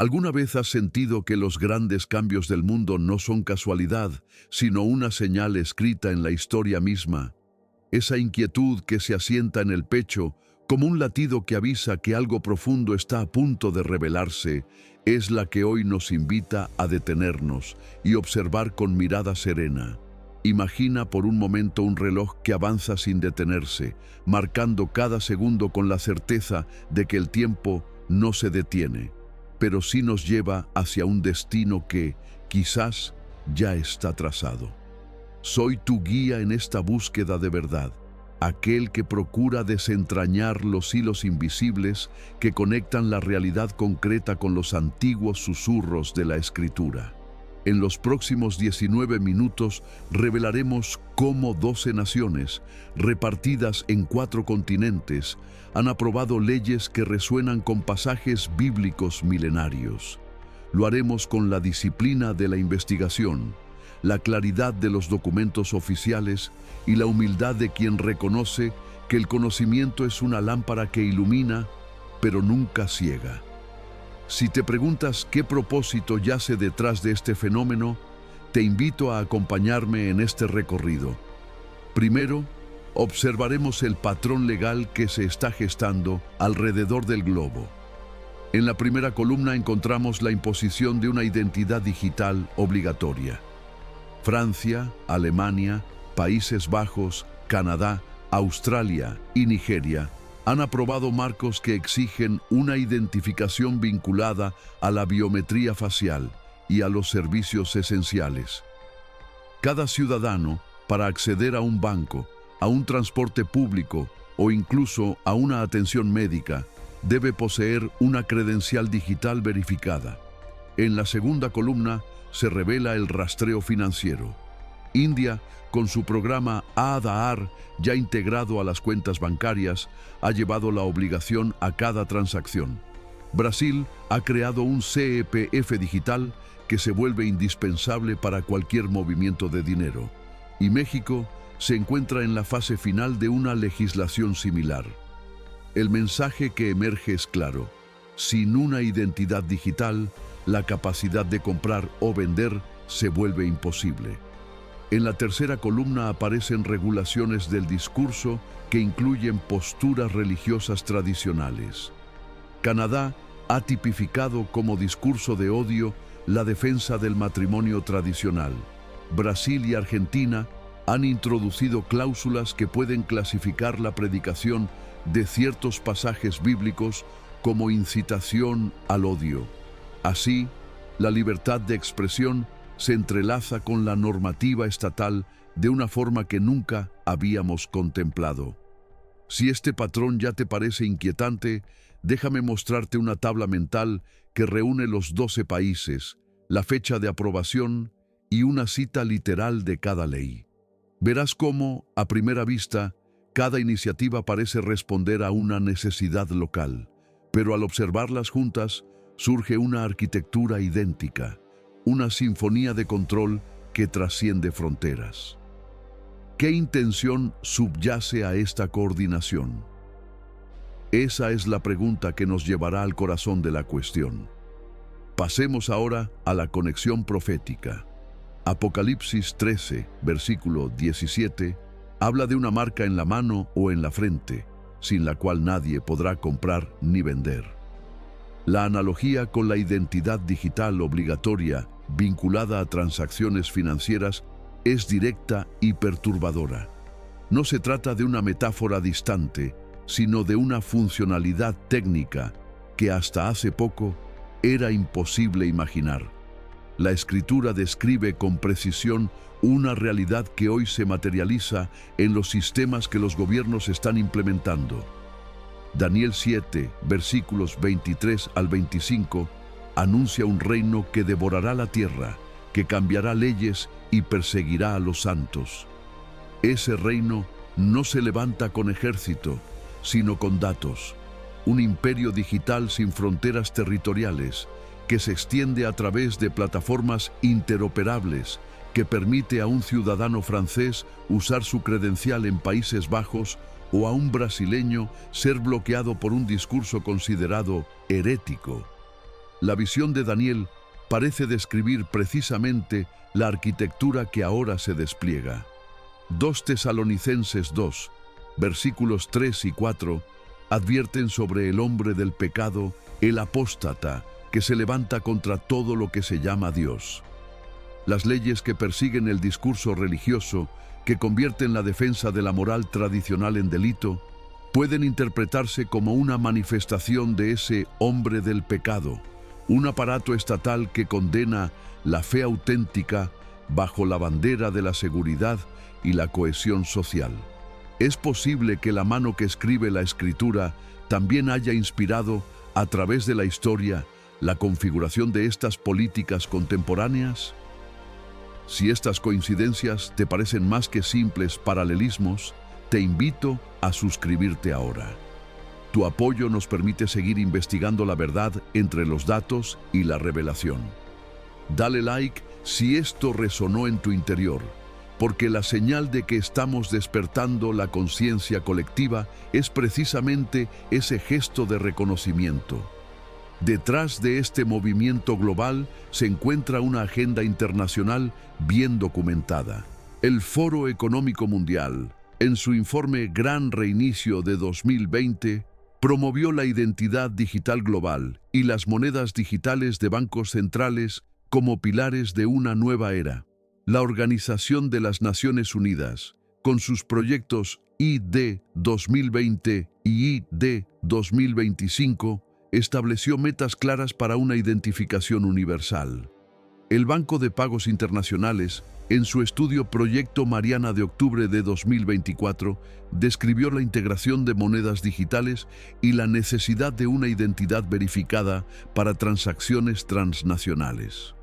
¿Alguna vez has sentido que los grandes cambios del mundo no son casualidad, sino una señal escrita en la historia misma? Esa inquietud que se asienta en el pecho, como un latido que avisa que algo profundo está a punto de revelarse, es la que hoy nos invita a detenernos y observar con mirada serena. Imagina por un momento un reloj que avanza sin detenerse, marcando cada segundo con la certeza de que el tiempo no se detiene, pero sí nos lleva hacia un destino que, quizás, ya está trazado. Soy tu guía en esta búsqueda de verdad, aquel que procura desentrañar los hilos invisibles que conectan la realidad concreta con los antiguos susurros de la Escritura. En los próximos 19 minutos revelaremos cómo 12 naciones, repartidas en 4 continentes, han aprobado leyes que resuenan con pasajes bíblicos milenarios. Lo haremos con la disciplina de la investigación, la claridad de los documentos oficiales y la humildad de quien reconoce que el conocimiento es una lámpara que ilumina, pero nunca ciega. Si te preguntas qué propósito yace detrás de este fenómeno, te invito a acompañarme en este recorrido. Primero, observaremos el patrón legal que se está gestando alrededor del globo. En la primera columna encontramos la imposición de una identidad digital obligatoria. Francia, Alemania, Países Bajos, Canadá, Australia y Nigeria han aprobado marcos que exigen una identificación vinculada a la biometría facial y a los servicios esenciales. Cada ciudadano, para acceder a un banco, a un transporte público o incluso a una atención médica, debe poseer una credencial digital verificada. En la segunda columna se revela el rastreo financiero. India, con su programa Aadhaar ya integrado a las cuentas bancarias, ha llevado la obligación a cada transacción. Brasil ha creado un CEPF digital que se vuelve indispensable para cualquier movimiento de dinero. Y México se encuentra en la fase final de una legislación similar. El mensaje que emerge es claro: sin una identidad digital, la capacidad de comprar o vender se vuelve imposible. En la tercera columna aparecen regulaciones del discurso que incluyen posturas religiosas tradicionales. Canadá ha tipificado como discurso de odio la defensa del matrimonio tradicional. Brasil y Argentina han introducido cláusulas que pueden clasificar la predicación de ciertos pasajes bíblicos como incitación al odio. Así, la libertad de expresión se entrelaza con la normativa estatal de una forma que nunca habíamos contemplado. Si este patrón ya te parece inquietante, déjame mostrarte una tabla mental que reúne los 12 países, la fecha de aprobación y una cita literal de cada ley. Verás cómo, a primera vista, cada iniciativa parece responder a una necesidad local, pero al observarlas juntas, surge una arquitectura idéntica, una sinfonía de control que trasciende fronteras. ¿Qué intención subyace a esta coordinación? Esa es la pregunta que nos llevará al corazón de la cuestión. Pasemos ahora a la conexión profética. Apocalipsis 13, versículo 17, habla de una marca en la mano o en la frente, sin la cual nadie podrá comprar ni vender. La analogía con la identidad digital obligatoria vinculada a transacciones financieras es directa y perturbadora. No se trata de una metáfora distante, sino de una funcionalidad técnica que hasta hace poco era imposible imaginar. La Escritura describe con precisión una realidad que hoy se materializa en los sistemas que los gobiernos están implementando. Daniel 7, versículos 23 al 25, anuncia un reino que devorará la tierra, que cambiará leyes y perseguirá a los santos. Ese reino no se levanta con ejército, sino con datos. Un imperio digital sin fronteras territoriales, que se extiende a través de plataformas interoperables, que permite a un ciudadano francés usar su credencial en Países Bajos o a un brasileño ser bloqueado por un discurso considerado herético. La visión de Daniel parece describir precisamente la arquitectura que ahora se despliega. 2 Tesalonicenses 2, versículos 3 y 4, advierten sobre el hombre del pecado, el apóstata, que se levanta contra todo lo que se llama Dios. Las leyes que persiguen el discurso religioso, que convierten la defensa de la moral tradicional en delito, pueden interpretarse como una manifestación de ese hombre del pecado, un aparato estatal que condena la fe auténtica bajo la bandera de la seguridad y la cohesión social. Es posible que la mano que escribe la Escritura también haya inspirado, a través de la historia, la configuración de estas políticas contemporáneas. Si estas coincidencias te parecen más que simples paralelismos, te invito a suscribirte ahora. Tu apoyo nos permite seguir investigando la verdad entre los datos y la revelación. Dale like si esto resonó en tu interior, porque la señal de que estamos despertando la conciencia colectiva es precisamente ese gesto de reconocimiento. Detrás de este movimiento global se encuentra una agenda internacional bien documentada. El Foro Económico Mundial, en su informe Gran Reinicio de 2020, promovió la identidad digital global y las monedas digitales de bancos centrales como pilares de una nueva era. La Organización de las Naciones Unidas, con sus proyectos ID 2020 y ID 2025, estableció metas claras para una identificación universal. El Banco de Pagos Internacionales, en su estudio Proyecto Mariana de octubre de 2024, describió la integración de monedas digitales y la necesidad de una identidad verificada para transacciones transnacionales.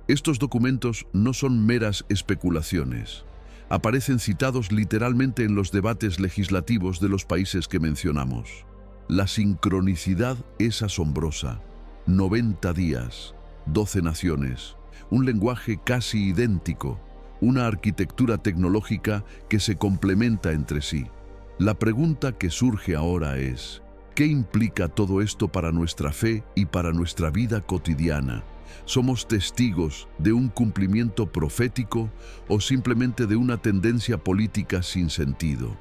Estos documentos no son meras especulaciones. Aparecen citados literalmente en los debates legislativos de los países que mencionamos. La sincronicidad es asombrosa. 90 días, 12 naciones, un lenguaje casi idéntico, una arquitectura tecnológica que se complementa entre sí. La pregunta que surge ahora es, ¿qué implica todo esto para nuestra fe y para nuestra vida cotidiana? ¿Somos testigos de un cumplimiento profético o simplemente de una tendencia política sin sentido?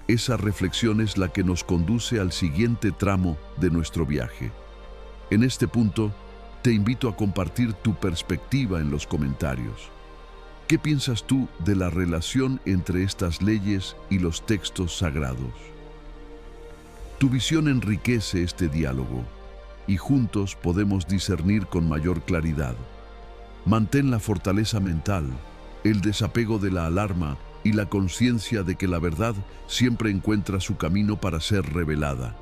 Esa reflexión es la que nos conduce al siguiente tramo de nuestro viaje. En este punto, te invito a compartir tu perspectiva en los comentarios. ¿Qué piensas tú de la relación entre estas leyes y los textos sagrados? Tu visión enriquece este diálogo y juntos podemos discernir con mayor claridad. Mantén la fortaleza mental, el desapego de la alarma y la conciencia de que la verdad siempre encuentra su camino para ser revelada.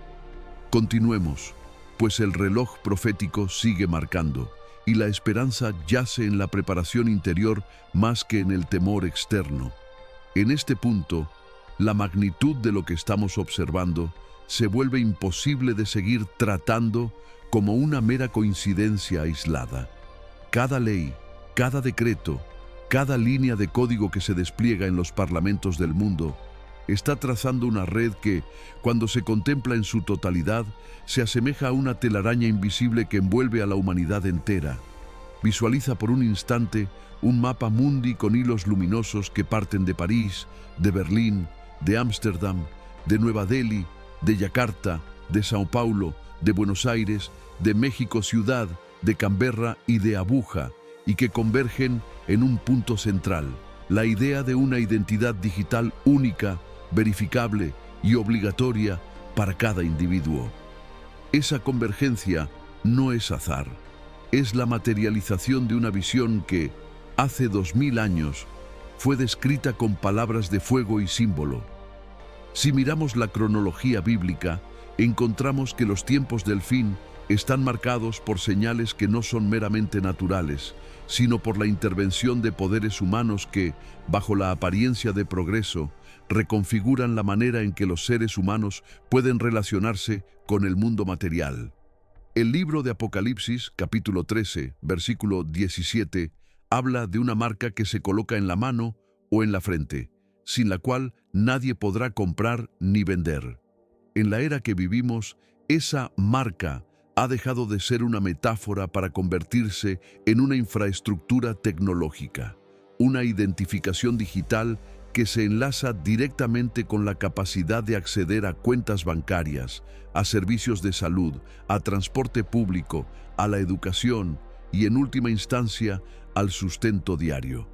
Continuemos, pues el reloj profético sigue marcando y la esperanza yace en la preparación interior más que en el temor externo. En este punto, la magnitud de lo que estamos observando se vuelve imposible de seguir tratando como una mera coincidencia aislada. Cada ley, cada decreto, cada línea de código que se despliega en los parlamentos del mundo está trazando una red que, cuando se contempla en su totalidad, se asemeja a una telaraña invisible que envuelve a la humanidad entera. Visualiza por un instante un mapa mundi con hilos luminosos que parten de París, de Berlín, de Ámsterdam, de Nueva Delhi, de Yakarta, de Sao Paulo, de Buenos Aires, de México ciudad, de Canberra y de Abuja, y que convergen en un punto central, la idea de una identidad digital única, verificable y obligatoria para cada individuo. Esa convergencia no es azar, es la materialización de una visión que, hace 2000 años, fue descrita con palabras de fuego y símbolo. Si miramos la cronología bíblica, encontramos que los tiempos del fin están marcados por señales que no son meramente naturales, sino por la intervención de poderes humanos que, bajo la apariencia de progreso, reconfiguran la manera en que los seres humanos pueden relacionarse con el mundo material. El libro de Apocalipsis, capítulo 13, versículo 17, habla de una marca que se coloca en la mano o en la frente, sin la cual nadie podrá comprar ni vender. En la era que vivimos, esa marca ha dejado de ser una metáfora para convertirse en una infraestructura tecnológica, una identificación digital que se enlaza directamente con la capacidad de acceder a cuentas bancarias, a servicios de salud, a transporte público, a la educación y, en última instancia, al sustento diario.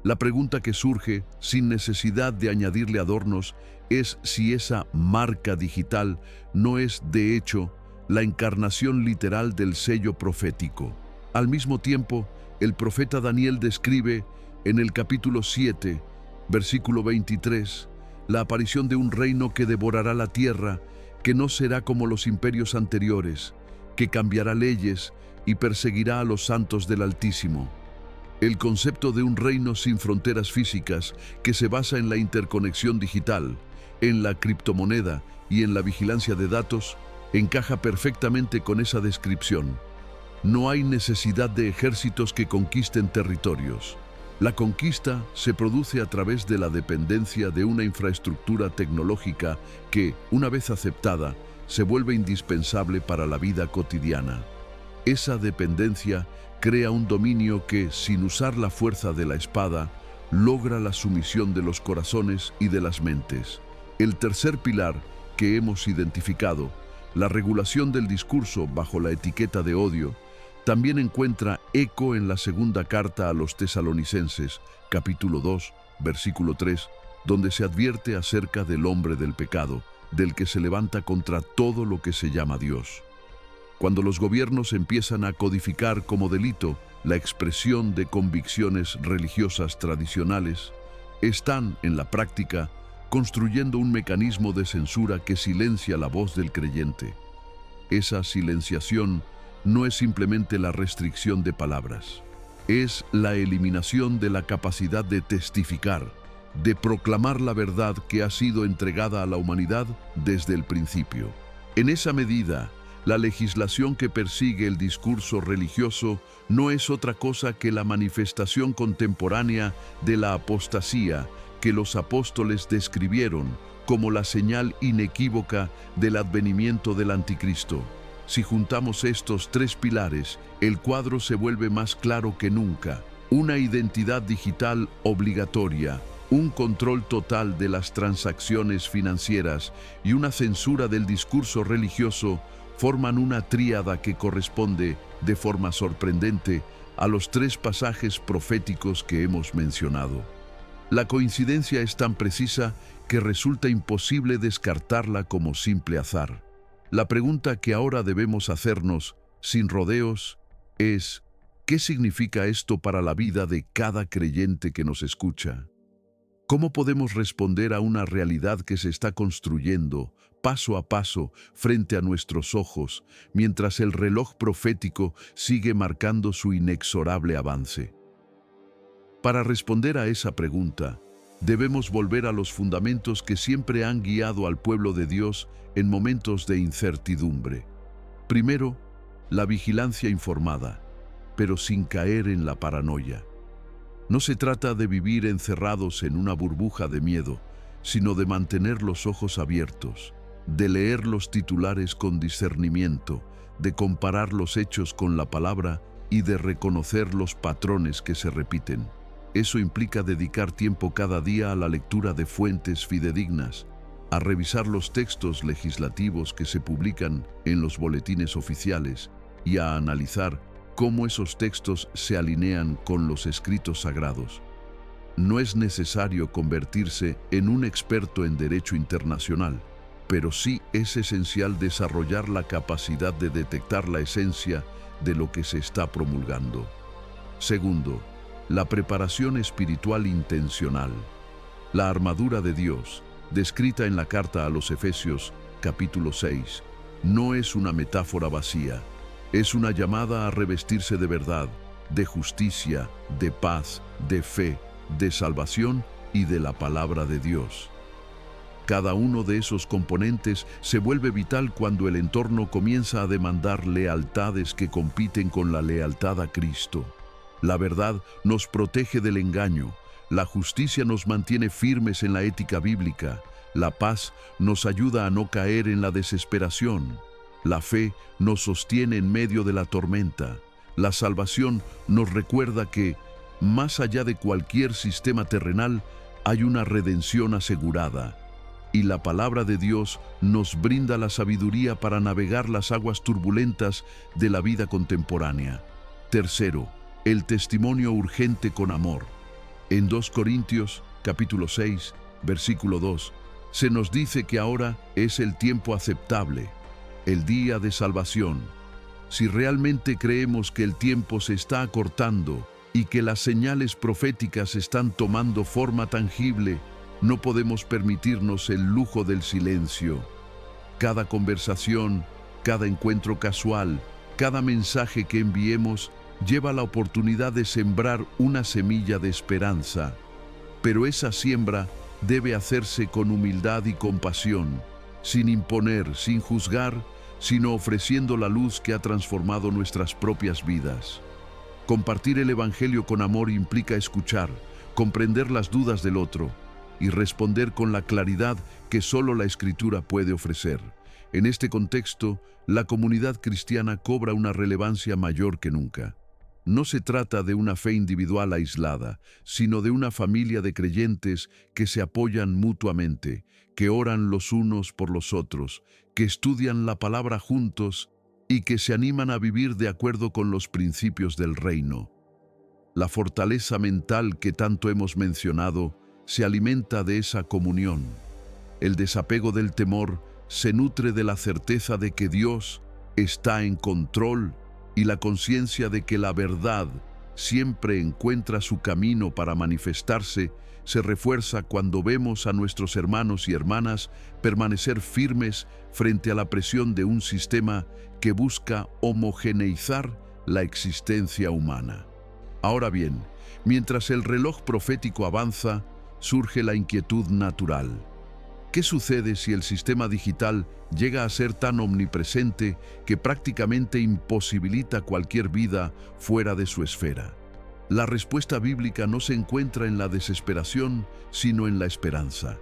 La pregunta que surge, sin necesidad de añadirle adornos, es si esa marca digital no es, de hecho, la encarnación literal del sello profético. Al mismo tiempo, el profeta Daniel describe, en el capítulo 7, versículo 23, la aparición de un reino que devorará la tierra, que no será como los imperios anteriores, que cambiará leyes y perseguirá a los santos del Altísimo. El concepto de un reino sin fronteras físicas, que se basa en la interconexión digital, en la criptomoneda y en la vigilancia de datos, encaja perfectamente con esa descripción. No hay necesidad de ejércitos que conquisten territorios. La conquista se produce a través de la dependencia de una infraestructura tecnológica que, una vez aceptada, se vuelve indispensable para la vida cotidiana. Esa dependencia crea un dominio que, sin usar la fuerza de la espada, logra la sumisión de los corazones y de las mentes. El tercer pilar que hemos identificado, la regulación del discurso bajo la etiqueta de odio, también encuentra eco en la segunda carta a los tesalonicenses, capítulo 2, versículo 3, donde se advierte acerca del hombre del pecado, del que se levanta contra todo lo que se llama Dios. Cuando los gobiernos empiezan a codificar como delito la expresión de convicciones religiosas tradicionales, están, en la práctica, construyendo un mecanismo de censura que silencia la voz del creyente. Esa silenciación no es simplemente la restricción de palabras, es la eliminación de la capacidad de testificar, de proclamar la verdad que ha sido entregada a la humanidad desde el principio. En esa medida, la legislación que persigue el discurso religioso no es otra cosa que la manifestación contemporánea de la apostasía que los apóstoles describieron como la señal inequívoca del advenimiento del anticristo. Si juntamos estos tres pilares, el cuadro se vuelve más claro que nunca. Una identidad digital obligatoria, un control total de las transacciones financieras y una censura del discurso religioso forman una tríada que corresponde, de forma sorprendente, a los tres pasajes proféticos que hemos mencionado. La coincidencia es tan precisa que resulta imposible descartarla como simple azar. La pregunta que ahora debemos hacernos, sin rodeos, es: ¿qué significa esto para la vida de cada creyente que nos escucha? ¿Cómo podemos responder a una realidad que se está construyendo paso a paso frente a nuestros ojos, mientras el reloj profético sigue marcando su inexorable avance? Para responder a esa pregunta, debemos volver a los fundamentos que siempre han guiado al pueblo de Dios en momentos de incertidumbre. Primero, la vigilancia informada, pero sin caer en la paranoia. No se trata de vivir encerrados en una burbuja de miedo, sino de mantener los ojos abiertos, de leer los titulares con discernimiento, de comparar los hechos con la palabra y de reconocer los patrones que se repiten. Eso implica dedicar tiempo cada día a la lectura de fuentes fidedignas, a revisar los textos legislativos que se publican en los boletines oficiales y a analizar cómo esos textos se alinean con los escritos sagrados. No es necesario convertirse en un experto en derecho internacional, pero sí es esencial desarrollar la capacidad de detectar la esencia de lo que se está promulgando. Segundo, la preparación espiritual intencional. La armadura de Dios, descrita en la carta a los Efesios, capítulo 6, no es una metáfora vacía. Es una llamada a revestirse de verdad, de justicia, de paz, de fe, de salvación y de la palabra de Dios. Cada uno de esos componentes se vuelve vital cuando el entorno comienza a demandar lealtades que compiten con la lealtad a Cristo. La verdad nos protege del engaño, la justicia nos mantiene firmes en la ética bíblica, la paz nos ayuda a no caer en la desesperación. La fe nos sostiene en medio de la tormenta. La salvación nos recuerda que, más allá de cualquier sistema terrenal, hay una redención asegurada. Y la palabra de Dios nos brinda la sabiduría para navegar las aguas turbulentas de la vida contemporánea. Tercero, el testimonio urgente con amor. En 2 Corintios, capítulo 6, versículo 2, se nos dice que ahora es el tiempo aceptable, el día de salvación. Si realmente creemos que el tiempo se está acortando y que las señales proféticas están tomando forma tangible, no podemos permitirnos el lujo del silencio. Cada conversación, cada encuentro casual, cada mensaje que enviemos lleva la oportunidad de sembrar una semilla de esperanza. Pero esa siembra debe hacerse con humildad y compasión, sin imponer, sin juzgar, sino ofreciendo la luz que ha transformado nuestras propias vidas. Compartir el Evangelio con amor implica escuchar, comprender las dudas del otro y responder con la claridad que solo la Escritura puede ofrecer. En este contexto, la comunidad cristiana cobra una relevancia mayor que nunca. No se trata de una fe individual aislada, sino de una familia de creyentes que se apoyan mutuamente, que oran los unos por los otros, que estudian la palabra juntos y que se animan a vivir de acuerdo con los principios del reino. La fortaleza mental que tanto hemos mencionado se alimenta de esa comunión. El desapego del temor se nutre de la certeza de que Dios está en control y la conciencia de que la verdad siempre encuentra su camino para manifestarse se refuerza cuando vemos a nuestros hermanos y hermanas permanecer firmes frente a la presión de un sistema que busca homogeneizar la existencia humana. Ahora bien, mientras el reloj profético avanza, surge la inquietud natural. ¿Qué sucede si el sistema digital llega a ser tan omnipresente que prácticamente imposibilita cualquier vida fuera de su esfera? La respuesta bíblica no se encuentra en la desesperación, sino en la esperanza.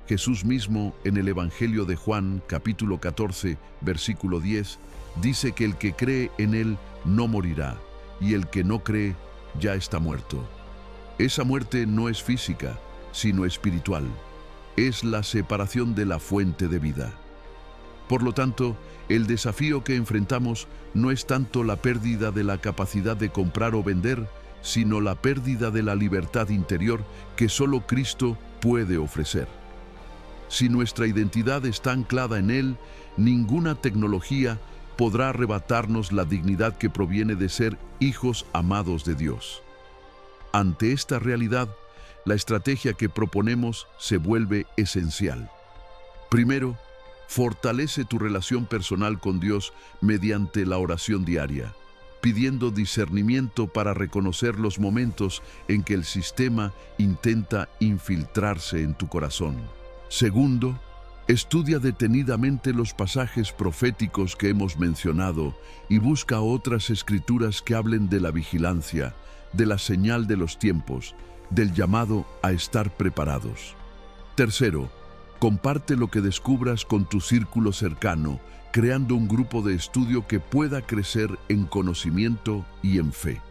Jesús mismo, en el Evangelio de Juan, capítulo 14, versículo 10, dice que el que cree en Él no morirá, y el que no cree ya está muerto. Esa muerte no es física, sino espiritual. Es la separación de la fuente de vida. Por lo tanto, el desafío que enfrentamos no es tanto la pérdida de la capacidad de comprar o vender, sino la pérdida de la libertad interior que solo Cristo puede ofrecer. Si nuestra identidad está anclada en Él, ninguna tecnología podrá arrebatarnos la dignidad que proviene de ser hijos amados de Dios. Ante esta realidad, la estrategia que proponemos se vuelve esencial. Primero, fortalece tu relación personal con Dios mediante la oración diaria, pidiendo discernimiento para reconocer los momentos en que el sistema intenta infiltrarse en tu corazón. Segundo, estudia detenidamente los pasajes proféticos que hemos mencionado y busca otras escrituras que hablen de la vigilancia, de la señal de los tiempos, del llamado a estar preparados. Tercero, comparte lo que descubras con tu círculo cercano, creando un grupo de estudio que pueda crecer en conocimiento y en fe.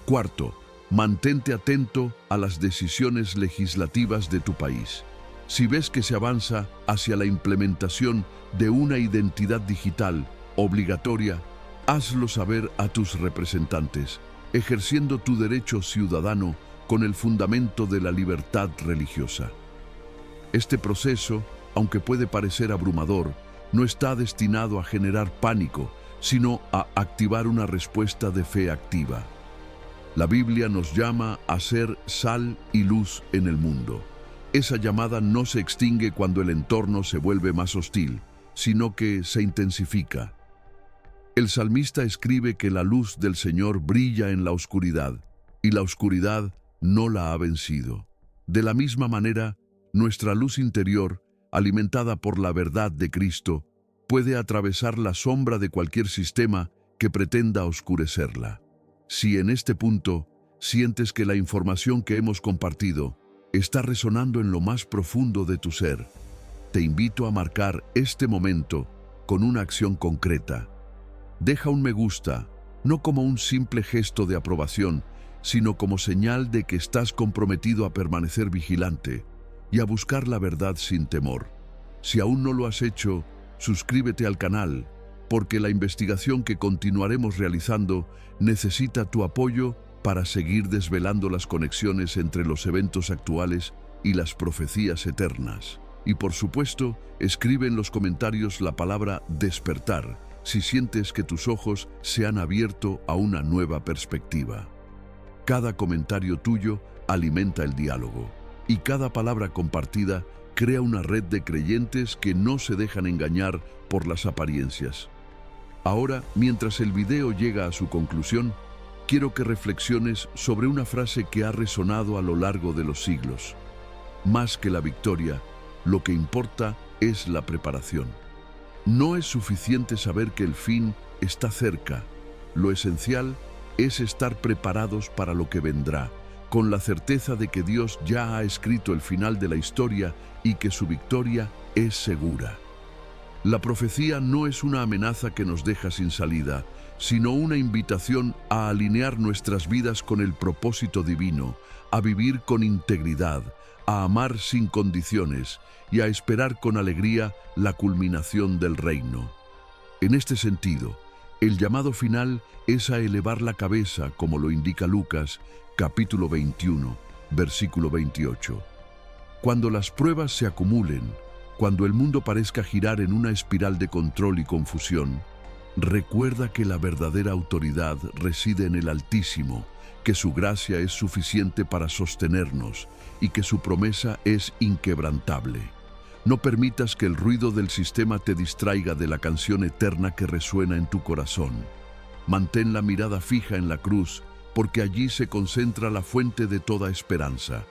Cuarto, mantente atento a las decisiones legislativas de tu país. Si ves que se avanza hacia la implementación de una identidad digital obligatoria, hazlo saber a tus representantes, ejerciendo tu derecho ciudadano con el fundamento de la libertad religiosa. Este proceso, aunque puede parecer abrumador, no está destinado a generar pánico, sino a activar una respuesta de fe activa. La Biblia nos llama a ser sal y luz en el mundo. Esa llamada no se extingue cuando el entorno se vuelve más hostil, sino que se intensifica. El salmista escribe que la luz del Señor brilla en la oscuridad, y la oscuridad no la ha vencido. De la misma manera, nuestra luz interior, alimentada por la verdad de Cristo, puede atravesar la sombra de cualquier sistema que pretenda oscurecerla. Si en este punto sientes que la información que hemos compartido está resonando en lo más profundo de tu ser, te invito a marcar este momento con una acción concreta. Deja un me gusta, no como un simple gesto de aprobación, sino como señal de que estás comprometido a permanecer vigilante y a buscar la verdad sin temor. Si aún no lo has hecho, suscríbete al canal, porque la investigación que continuaremos realizando necesita tu apoyo para seguir desvelando las conexiones entre los eventos actuales y las profecías eternas. Y por supuesto, escribe en los comentarios la palabra despertar si sientes que tus ojos se han abierto a una nueva perspectiva. Cada comentario tuyo alimenta el diálogo y cada palabra compartida crea una red de creyentes que no se dejan engañar por las apariencias. Ahora, mientras el video llega a su conclusión, quiero que reflexiones sobre una frase que ha resonado a lo largo de los siglos. Más que la victoria, lo que importa es la preparación. No es suficiente saber que el fin está cerca. Lo esencial es estar preparados para lo que vendrá, con la certeza de que Dios ya ha escrito el final de la historia y que su victoria es segura. La profecía no es una amenaza que nos deja sin salida, sino una invitación a alinear nuestras vidas con el propósito divino, a vivir con integridad, a amar sin condiciones y a esperar con alegría la culminación del reino. En este sentido, el llamado final es a elevar la cabeza, como lo indica Lucas, capítulo 21, versículo 28. Cuando las pruebas se acumulen, cuando el mundo parezca girar en una espiral de control y confusión, recuerda que la verdadera autoridad reside en el Altísimo, que su gracia es suficiente para sostenernos y que su promesa es inquebrantable. No permitas que el ruido del sistema te distraiga de la canción eterna que resuena en tu corazón. Mantén la mirada fija en la cruz, porque allí se concentra la fuente de toda esperanza.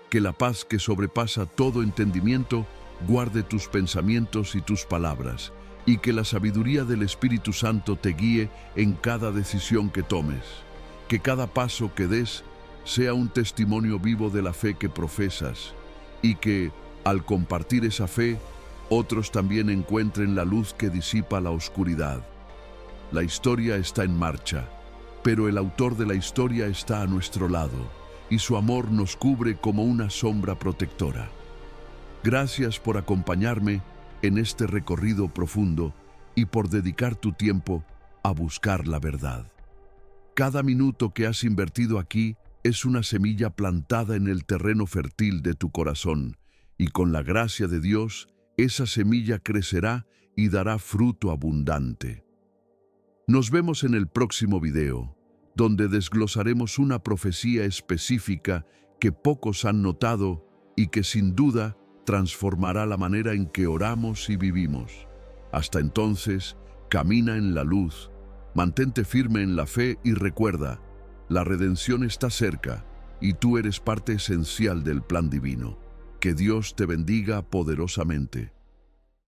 Que la paz que sobrepasa todo entendimiento guarde tus pensamientos y tus palabras, y que la sabiduría del Espíritu Santo te guíe en cada decisión que tomes. Que cada paso que des sea un testimonio vivo de la fe que profesas, y que, al compartir esa fe, otros también encuentren la luz que disipa la oscuridad. La historia está en marcha, pero el autor de la historia está a nuestro lado, y su amor nos cubre como una sombra protectora. Gracias por acompañarme en este recorrido profundo y por dedicar tu tiempo a buscar la verdad. Cada minuto que has invertido aquí es una semilla plantada en el terreno fértil de tu corazón, y con la gracia de Dios, esa semilla crecerá y dará fruto abundante. Nos vemos en el próximo video, donde desglosaremos una profecía específica que pocos han notado y que sin duda transformará la manera en que oramos y vivimos. Hasta entonces, camina en la luz, mantente firme en la fe y recuerda, la redención está cerca y tú eres parte esencial del plan divino. Que Dios te bendiga poderosamente.